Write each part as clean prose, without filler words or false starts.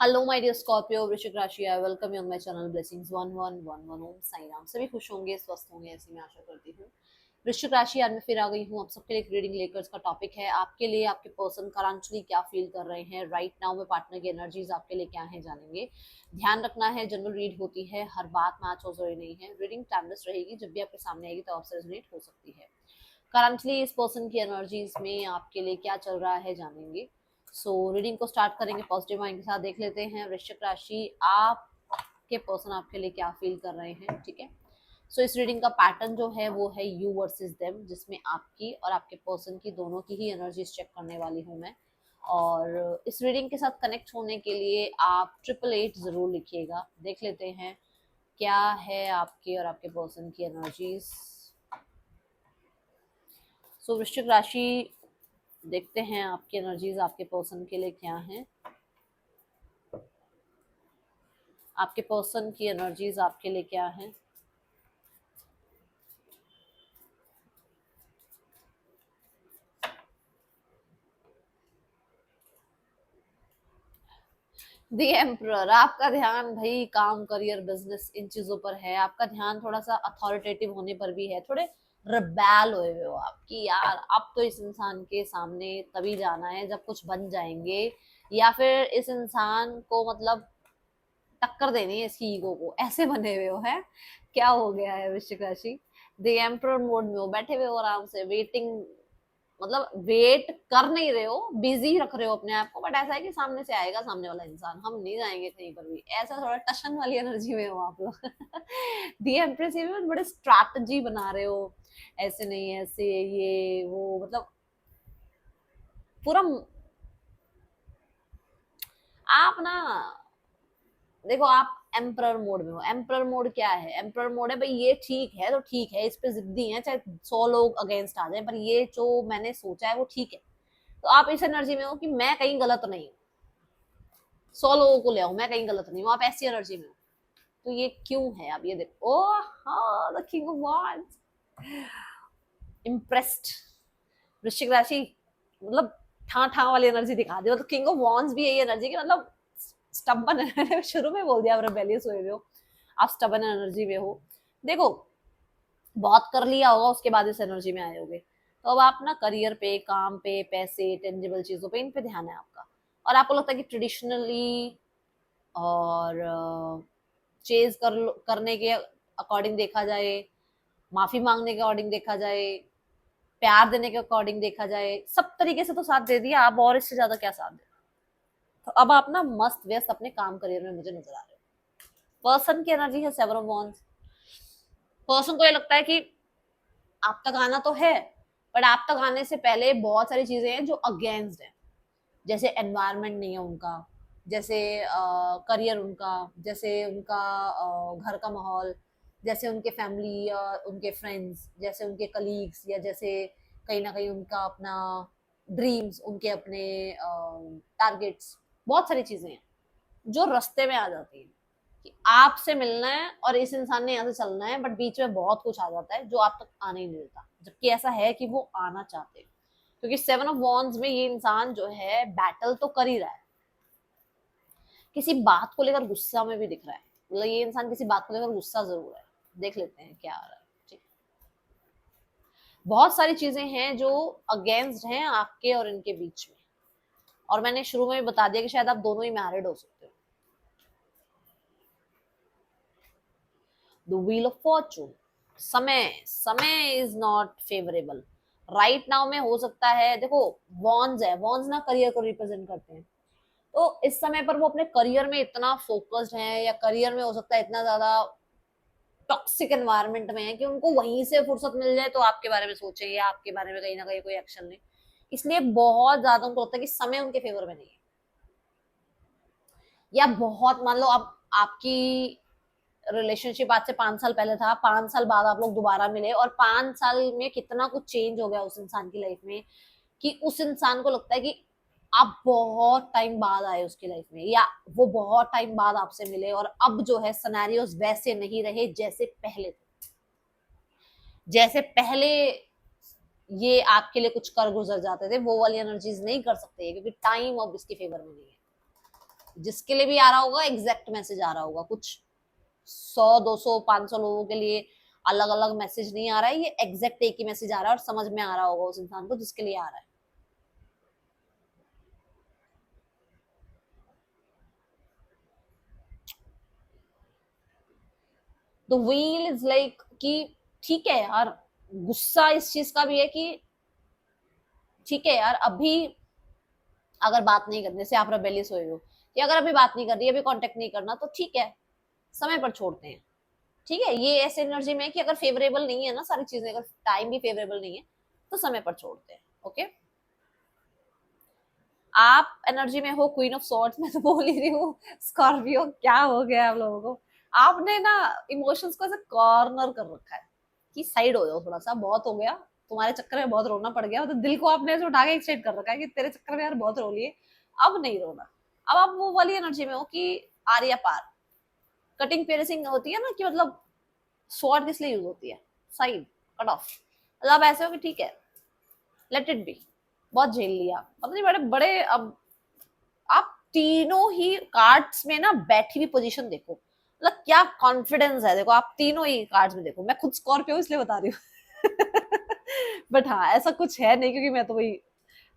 Hello my dear Scorpio वृश्चिक राशि, I welcome you on my channel blessings 1111 ओम साई राम। सभी खुश होंगे, स्वस्थ होंगे, ऐसी मैं आशा करती हूँ। वृश्चिक राशि, आज मैं फिर आ गई हूँ आप सबके लिए एक रीडिंग लेकर। इसका टॉपिक है आपके लिए आपके पर्सन करंटली क्या फील कर रहे हैं राइट नाउ में, पार्टनर की एनर्जीज आपके लिए क्या है जानेंगे। ध्यान रखना है, जनरल रीड होती है, हर बात मैच हो जरूरी नहीं है। रीडिंग टाइमलेस रहेगी, जब भी आपके सामने आएगी तो आपसे रेजोनेट हो सकती है। करंटली इस पर्सन की एनर्जीज में आपके लिए क्या चल रहा है जानेंगे। सो रीडिंग को स्टार्ट करेंगे पॉजिटिव माइंड के साथ। देख लेते हैं वृश्चिक राशि, आपके पर्सन आपके लिए क्या फील कर रहे हैं। ठीक है। सो इस रीडिंग का पैटर्न जो है वो है यू वर्सेस देम, जिसमें आपकी और आपके पर्सन की दोनों की ही एनर्जीज चेक करने वाली हूँ मैं। और इस रीडिंग के साथ कनेक्ट होने के लिए आप 888 जरूर लिखिएगा। देख लेते हैं क्या है आपके और आपके पर्सन की एनर्जीज। सो वृश्चिक राशि, देखते हैं आपकी एनर्जीज आपके पर्सन के लिए क्या है। आपके पर्सन की एनर्जीज आपके लिए क्या है। द एम्परर, आपका ध्यान भाई काम, करियर, बिजनेस, इन चीजों पर है। आपका ध्यान थोड़ा सा अथॉरिटेटिव होने पर भी है। थोड़े रिबेल हुए हो आप कि यार अब तो इस इंसान के सामने तभी जाना है जब कुछ बन जाएंगे, या फिर इस इंसान को मतलब टक्कर देनी है इसकी ईगो को, ऐसे बने हुए हो है। क्या हो गया है वृश्चिक राशि? द एम्परर मोड में हो, बैठे हुए हो आराम से, वेटिंग, मतलब वेट कर नहीं रहे हो, बिजी रख रहे हो अपने आप को। बट ऐसा है कि सामने से आएगा सामने वाला इंसान, हम नहीं जाएंगे कहीं पर भी, ऐसा थोड़ा टशन वाली एनर्जी में हो आप लोग। दी एम्प्रेस में बड़े स्ट्रैटेजी बना रहे हो, ऐसे नहीं ऐसे ये वो, मतलब पूरा आप ना, देखो आप एम्प्रर मोड में हो। एम्प्रर मोड क्या है? एम्प्रर मोड है भाई ये ठीक है तो ठीक है, इस पे जिद्दी है, चाहे 100 लोग अगेंस्ट आ जाए, पर ये जो मैंने सोचा है वो ठीक है। तो आप इस एनर्जी में हो कि मैं कहीं गलत नहीं हूँ, 100 लोगों को ले आऊं, मैं कहीं गलत नहीं हूँ, आप ऐसी एनर्जी में हो। तो ये क्यों है? अब ये देखो, ओ हाँ, the king of wands, impressed. वृश्चिक राशि, मतलब ठा ठा वाली एनर्जी दिखा दी। मतलब किंग ऑफ वांड्स भी यही एनर्जी की, मतलब स्टबन है। शुरू में बोल दिया आप रेबेलियस हुए हो, आप स्टबन एनर्जी में हो। देखो, बहुत कर लिया होगा उसके बाद इस एनर्जी में आए होगे। तो अब आप ना करियर पे, काम पे, पैसे, टेंजिबल चीजों पे, इन पे ध्यान है आपका। और आपको लगता है कि ट्रेडिशनली और चेज करने के अकॉर्डिंग देखा जाए, माफी मांगने के अकॉर्डिंग देखा जाए, प्यार देने के अकॉर्डिंग देखा जाए, सब तरीके से तो साथ दे दिया आप, और इससे ज्यादा क्या साथ दे। तो अब आप ना मस्त व्यस्त अपने काम करियर में मुझे नजर आ रहे हो। पर्सन की एनर्जी है 7 ऑफ वॉन्ड्स। पर्सन को ये लगता है कि आप तक आना तो है, बट आप तक आने से पहले बहुत सारी चीजें हैं जो अगेंस्ट है। जैसे एनवायरनमेंट नहीं है उनका, जैसे करियर उनका, जैसे उनका घर का माहौल, जैसे उनके फैमिली, उनके फ्रेंड्स, जैसे उनके कलीग्स, या जैसे कहीं ना कहीं उनका अपना ड्रीम्स, उनके अपने टारगेट्स। बहुत सारी चीजें हैं जो रास्ते में आ जाती हैं कि आपसे मिलना है और इस इंसान ने यहाँ से चलना है, बट बीच में बहुत कुछ आ जाता है जो आप तक आने ही नहीं देता, जबकि ऐसा है कि वो आना चाहते हैं। क्योंकि 7 ऑफ वॉन्ड्स में ये इंसान जो है बैटल तो कर ही रहा है, किसी बात को लेकर गुस्सा में भी दिख रहा है। मतलब ये इंसान किसी बात को लेकर गुस्सा जरूर है। देख लेते हैं क्या आ रहा है। ठीक, बहुत सारी चीजें हैं जो अगेंस्ट हैं आपके और इनके बीच में। और मैंने शुरू में भी बता दिया कि शायद आप दोनों ही मैरिड हो सकते हो। द व्हील ऑफ फॉर्चून, समय, समय is not favourable right now में। हो सकता है, देखो, वॉन्स है, वॉन्स ना करियर को रिप्रेजेंट करते हैं। तो इस समय पर वो अपने करियर में इतना फोकस्ड है, या करियर में हो सकता है इतना ज्यादा टॉक्सिक एनवायरनमेंट में है कि उनको वहीं से फुर्सत मिल जाए तो आपके बारे में सोचे, या आपके बारे में कहीं ना कहीं कोई एक्शन ले। इसलिए बहुत ज्यादा उनको लगता है कि समय उनके फेवर में नहीं है। या बहुत, मान लो अब आपकी रिलेशनशिप आज से 5 साल पहले था, 5 साल बाद आप लोग दोबारा मिले, और 5 साल में कितना कुछ चेंज हो गया उस इंसान की लाइफ में, कि उस इंसान को लगता है कि आप बहुत टाइम बाद आए उसकी लाइफ में, या वो बहुत टाइम बाद आपसे मिले, और अब जो है सिनेरियोस वैसे नहीं रहे जैसे पहले थे। जैसे पहले ये आपके लिए कुछ कर गुजर जाते थे, वो वाली एनर्जीज नहीं कर सकते क्योंकि टाइम अब इसके फेवर में नहीं है। जिसके लिए भी आ रहा होगा एग्जैक्ट मैसेज आ रहा होगा, कुछ 100 200 500 लोगों के लिए अलग अलग मैसेज नहीं आ रहा है, ये एग्जैक्ट एक ही मैसेज आ रहा है और समझ में आ रहा होगा उस इंसान को जिसके लिए आ रहा है। तो व्हील इज लाइक कि ठीक है यार, गुस्सा इस चीज का भी है कि ठीक है यार, अभी अगर बात नहीं करने से आप रेबेलियस हुए हो कि अगर अभी बात नहीं कर रही, अभी कांटेक्ट नहीं करना, तो ठीक है, समय पर छोड़ते हैं। ठीक है, ये ऐसे एनर्जी में है कि अगर फेवरेबल नहीं है ना सारी चीजें, अगर टाइम भी फेवरेबल नहीं है तो समय पर छोड़ते हैं। ओके, आप एनर्जी में हो क्वीन ऑफ सॉर्ड्स, मैं तो बोल ही रही हूँ स्कॉर्पियो, क्या हो गया आप लोगों को, आपने ना इमोशंस को ऐसे कॉर्नर कर रखा है कि साइड हो जाओ थोड़ा सा, बहुत हो गया, तुम्हारे चक्कर में बहुत रोना पड़ गया, तो दिल को आपने ऐसे उठा के एक्साइट कर रखा है कि तेरे चक्कर में यार बहुत रो लिए, अब नहीं रोना। अब आप वो वाली एनर्जी में हो कि आर्या पार, कटिंग पेरिसिंग होती है ना, कि मतलब स्वॉर्ड किस लिए यूज होती है, साइड, कट ऑफ, मतलब ऐसे हो कि ठीक है, लेट इट बी, बहुत झेल लिया, पता नहीं बड़े बड़े। अब आप तीनों ही कार्ड्स में ना बैठी हुई पोजीशन देखो, मतलब क्या कॉन्फिडेंस है, देखो आप तीनों ही कार्ड्स में देखो, मैं खुद स्कॉर्पियो इसलिए बता रही हूँ बट हाँ ऐसा कुछ है नहीं, क्योंकि मैं तो भाई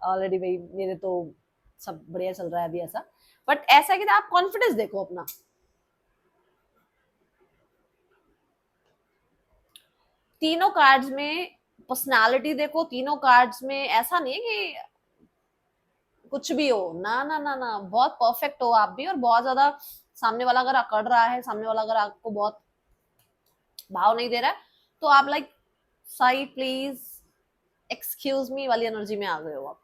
ऑलरेडी भाई मेरे तो सब बढ़िया चल रहा है अभी ऐसा, बट ऐसा है कि आप कॉन्फिडेंस देखो अपना, तीनों कार्ड्स में पर्सनालिटी देखो, तीनों कार्ड्स में ऐसा नहीं है कि कुछ भी हो, ना ना ना ना, बहुत परफेक्ट हो आप भी, और बहुत ज्यादा सामने वाला अगर अकड़ रहा है, सामने वाला अगर आपको बहुत भाव नहीं दे रहा है, तो आप like side please, excuse me वाली एनर्जी में आ गए हो आप।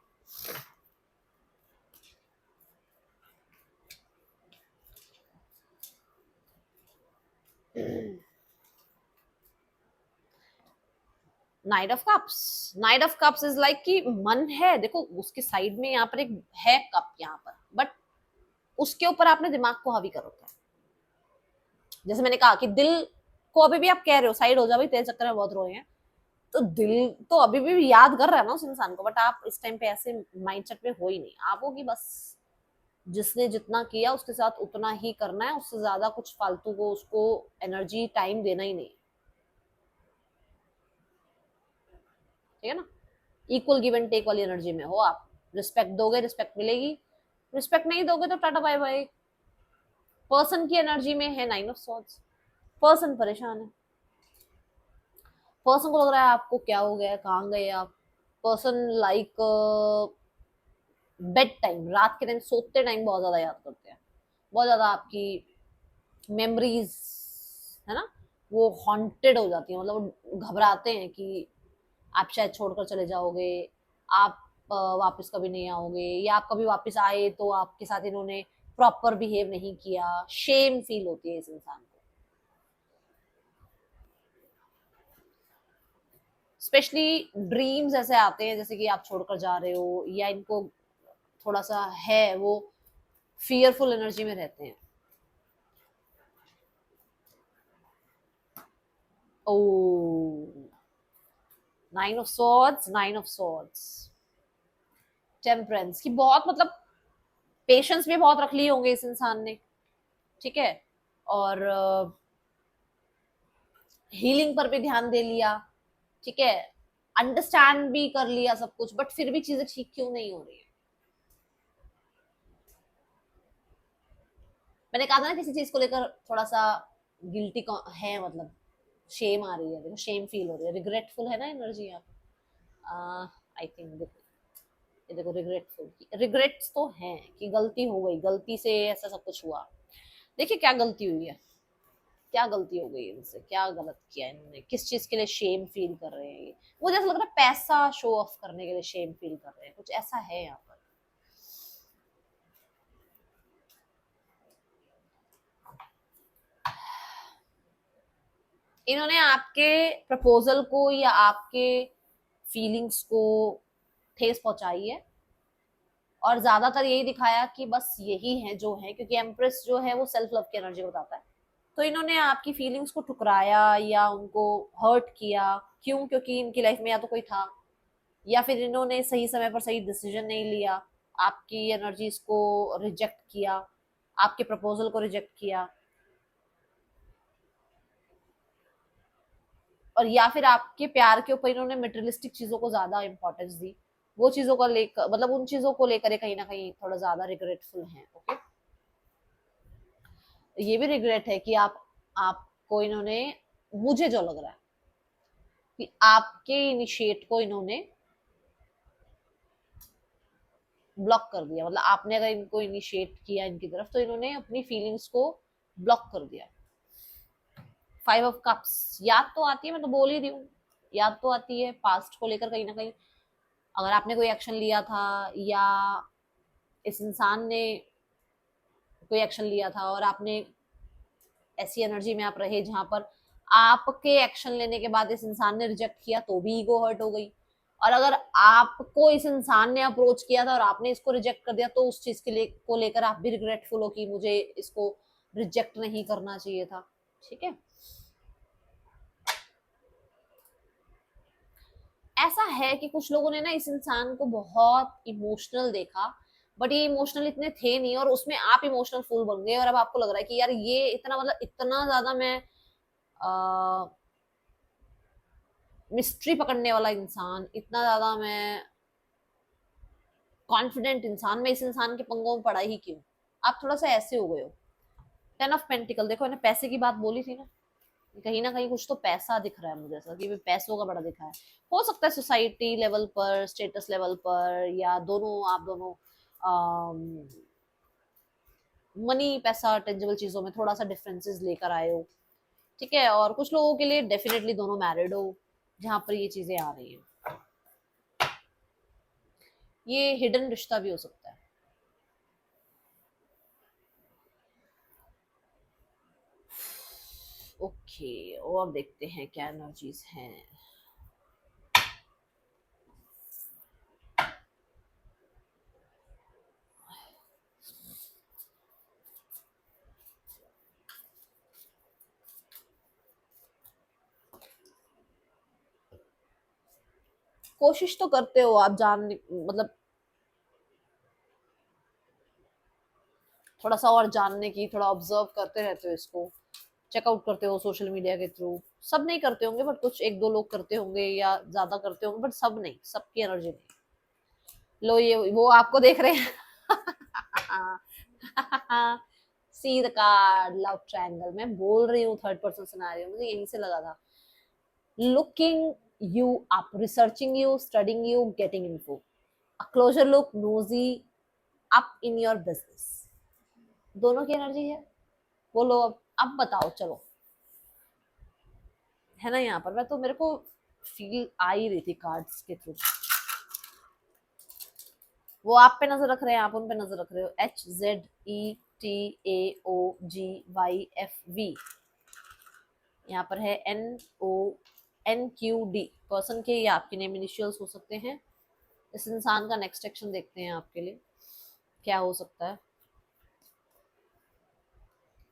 Night of cups, night of cups is like कि मन है, देखो उसके साइड में यहाँ पर एक है कप यहाँ पर, बट उसके ऊपर आपने दिमाग को हावी कर रखा है। जैसे मैंने कहा कि दिल को अभी भी आप कह रहे हो साइड हो जा भाई, तेरे चक्कर में बहुत रोए हैं, तो दिल तो अभी भी याद कर रहा है ना उस इंसान को, बट आप इस टाइम पे ऐसे माइंडसेट में हो ही नहीं, आप हो कि बस जिसने जितना किया उसके साथ उतना ही करना है, उससे ज्यादा कुछ फालतू को उसको एनर्जी टाइम देना ही नहीं। ठीक है ना, इक्वल गिव एंड टेक वाली एनर्जी में हो आप, रिस्पेक्ट दोगे रिस्पेक्ट मिलेगी, रिस्पेक्ट नहीं दोगे तो टाटा बाय बाय। पर्सन की एनर्जी में है नाइन ऑफ सॉर्ड्स, पर्सन परेशान है, पर्सन को लग रहा है आपको क्या हो गया, कहाँ गए आप, पर्सन लाइक बेड टाइम, रात के टाइम सोते टाइम बहुत ज्यादा याद करते हैं, बहुत ज्यादा आपकी मेमोरीज है ना वो हॉन्टेड हो जाती है, मतलब घबराते हैं कि आप शायद छोड़कर चले जाओगे, आप वापस कभी नहीं आओगे, या आप कभी वापस आए तो आपके साथ इन्होंने प्रॉपर बिहेव नहीं किया, शेम फील होती है इस इंसान को। स्पेशली ड्रीम्स ऐसे आते हैं जैसे कि आप छोड़कर जा रहे हो, या इनको थोड़ा सा है वो फियरफुल एनर्जी में रहते हैं। ओ, nine of swords, nine of swords, temperance की बहुत मतलब पेशेंस भी बहुत रख ली होंगे इस इंसान ने। ठीक है, और हीलिंग पर भी ध्यान दे लिया। ठीक है, अंडरस्टैंड भी कर लिया सब कुछ, बट फिर भी चीजें ठीक क्यों नहीं हो रही है। मैंने कहा था ना किसी चीज को लेकर थोड़ा सा गिल्टी है, मतलब शेम आ रही है, देखो शेम फील हो रही है, रिग्रेटफुल है ना एनर्जी यहाँ, आई थिंक देखो, ये देखो रिग्रेटफुल, रिग्रेट्स तो हैं कि गलती हो गई, गलती से ऐसा सब कुछ हुआ। देखिए क्या गलती हुई है, क्या गलती हो गई इनसे, क्या गलत किया इन्होंने, किस चीज के लिए शेम फील कर रहे हैं ये, मुझे ऐसा लग रहा है पैसा शो ऑफ करने के लिए शेम फील कर रहे हैं, कुछ ऐसा है यहाँ पर। इन्होंने आपके प्रपोजल को या आपके फीलिंग्स को ठेस पहुंचाई है, और ज्यादातर यही दिखाया कि बस यही है जो है, क्योंकि एम्प्रेस जो है वो सेल्फ लव की एनर्जी बताता है, तो इन्होंने आपकी फीलिंग्स को ठुकराया या उनको हर्ट किया। क्यों? क्योंकि इनकी लाइफ में या तो कोई था, या फिर इन्होंने सही समय पर सही डिसीजन नहीं लिया, आपकी एनर्जीज को रिजेक्ट किया, आपके प्रपोजल को रिजेक्ट किया, और या फिर आपके प्यार के ऊपर इन्होंने मटेरियलिस्टिक चीजों को ज्यादा इंपॉर्टेंस दी, वो चीजों को लेकर मतलब उन चीजों को लेकर ये कहीं ना कहीं थोड़ा ज्यादा रिग्रेटफुल हैं। ओके, ये भी रिग्रेट है कि आपको इन्होंने, मुझे जो लग रहा है कि आपके इनिशिएट को इन्होंने ब्लॉक कर दिया, मतलब आपने अगर इनको इनिशिएट किया इनकी तरफ तो इन्होंने अपनी फीलिंग्स को ब्लॉक कर दिया। 5 ऑफ कप्स याद तो आती है, मैं तो बोल ही रही हूँ, याद तो आती है पास्ट को लेकर कहीं ना कहीं, अगर आपने कोई एक्शन लिया था या इस इंसान ने कोई एक्शन लिया था और आपने ऐसी एनर्जी में आप रहे जहां पर आपके एक्शन लेने के बाद इस इंसान ने रिजेक्ट किया तो भी ईगो हर्ट हो गई, और अगर आपको इस इंसान ने अप्रोच किया था और आपने इसको रिजेक्ट कर दिया तो उस चीज के लिए को लेकर आप भी रिग्रेटफुल हो कि मुझे इसको रिजेक्ट नहीं करना चाहिए था। ठीक है, ऐसा है कि कुछ लोगों ने ना इस इंसान को बहुत इमोशनल देखा, बट ये इमोशनल इतने थे नहीं, और उसमें आप इमोशनल फुल बन गए और अब आपको लग रहा है कि यार ये इतना मतलब इतना ज्यादा मैं मिस्ट्री पकड़ने वाला इंसान, इतना ज्यादा मैं कॉन्फिडेंट इंसान, मैं इस इंसान के पंगों में पड़ा ही क्यों। आप थोड़ा सा ऐसे हो गए हो। 10 ऑफ पेंटिकल, देखो मैंने पैसे की बात बोली थी ना कहीं कुछ तो पैसा दिख रहा है मुझे, ऐसा कि पैसों का बड़ा दिखा है। हो सकता है सोसाइटी लेवल पर, स्टेटस लेवल पर, या दोनों, आप दोनों मनी पैसा टेंजिबल चीजों में थोड़ा सा डिफरेंसेस लेकर आए हो। ठीक है, और कुछ लोगों के लिए डेफिनेटली दोनों मैरिड हो जहां पर ये चीजें आ रही हैं। ये हिडन रिश्ता भी हो सकता है। ओके, और देखते हैं क्या एनर्जीज हैं। कोशिश तो करते हो आप जानने, मतलब थोड़ा सा और जानने की, थोड़ा ऑब्जर्व करते रहते हो इसको, चेकआउट करते हो सोशल मीडिया के थ्रू। सब नहीं करते होंगे बट कुछ एक दो लोग करते होंगे या ज्यादा करते होंगे, बट सब नहीं, सबकी एनर्जी नहीं। लो ये वो आपको देख रहे हैं। See the card, love triangle, मैं बोल रही हूँ थर्ड पर्सन सिनेरियो, मुझे यहीं से लगा था। Looking you up, researching you, studying you, getting info. A closer look, nosy, up in your business. दोनों की एनर्जी है। बोलो अब बताओ चलो, है ना यहाँ पर, मैं तो मेरे को फील आ ही रही थी कार्ड्स के थ्रू। वो आप पे नजर रख रहे हैं, आप उन पे नजर रख रहे हो। HZETAOGYFV, यहाँ पर है NONQD, पर्सन के या आपके नेम इनिशियल्स हो सकते हैं। इस इंसान का नेक्स्ट एक्शन देखते हैं आपके लिए क्या हो सकता है।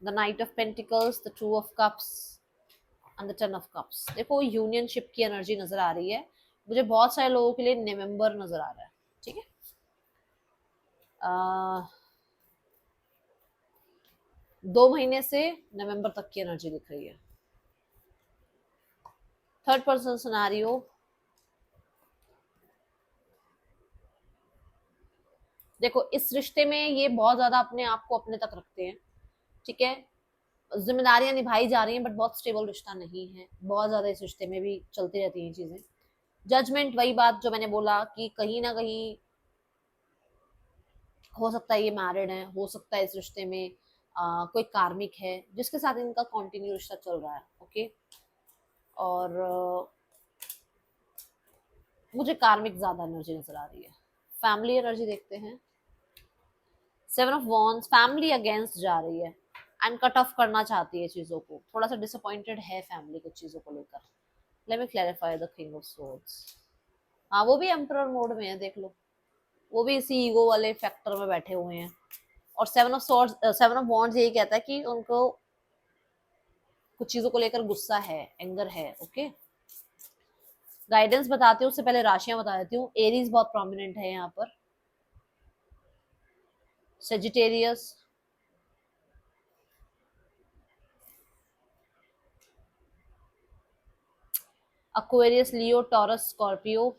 The night of pentacles, the 2 of cups and the 10 of cups. देखो यूनियनशिप की एनर्जी नजर आ रही है मुझे, बहुत सारे लोगों के लिए नवंबर नजर आ रहा है। ठीक है, 2 महीने से नवंबर तक की एनर्जी दिख रही है। थर्ड पर्सन सिनेरियो, देखो इस रिश्ते में ये बहुत ज्यादा अपने आप को अपने तक रखते हैं। ठीक है, जिम्मेदारियां निभाई जा रही हैं बट बहुत स्टेबल रिश्ता नहीं है, बहुत ज्यादा इस रिश्ते में भी चलती रहती हैं चीजें। जजमेंट, वही बात जो मैंने बोला कि कहीं ना कहीं हो सकता है ये मैरिड है, हो सकता है इस रिश्ते में कोई कार्मिक है जिसके साथ इनका कंटिन्यू रिश्ता चल रहा है। ओके, और मुझे कार्मिक ज्यादा एनर्जी नजर आ रही है। फैमिली एनर्जी देखते हैं। 7 ऑफ वॉन्ड्स, फैमिली अगेंस्ट जा रही है एंड कट ऑफ करना चाहती है चीजों को, थोड़ा सा डिसअपॉइंटेड है फैमिली कुछ चीजों को लेकर। Let me clarify the king of swords. हाँ, वो भी एम्परर मोड में है, देख लो, वो भी इसी ईगो वाले फैक्टर में बैठे हुए हैं। और 7 ऑफ वॉन्ड्स यही कहता है कि उनको कुछ चीजों को लेकर गुस्सा है, एंगर है। ओके, गाइडेंस बताती हूँ, उससे पहले राशियां बता देती हूँ। एरीज बहुत प्रोमिनेंट है यहाँ पर, सेजिटेरियस, अक्वेरियस, लियो, टॉरस, स्कॉर्पियो।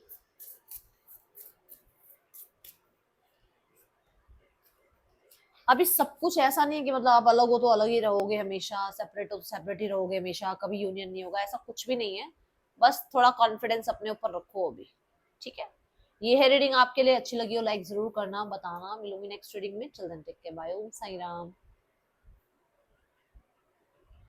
अभी सब कुछ ऐसा नहीं है कि मतलब आप अलग हो तो अलग ही रहोगे हमेशा, सेपरेट हो तो सेपरेट ही रहोगे हमेशा, कभी यूनियन नहीं होगा, ऐसा कुछ भी नहीं है। बस थोड़ा कॉन्फिडेंस अपने ऊपर रखो अभी, ठीक है। ये है रीडिंग, आपके लिए अच्छी लगी हो लाइक जरूर करना, बताना। मिलूंगी नेक्स्ट रीडिंग में, चिल्ड्रन टेक के, बाय, ओम साई राम।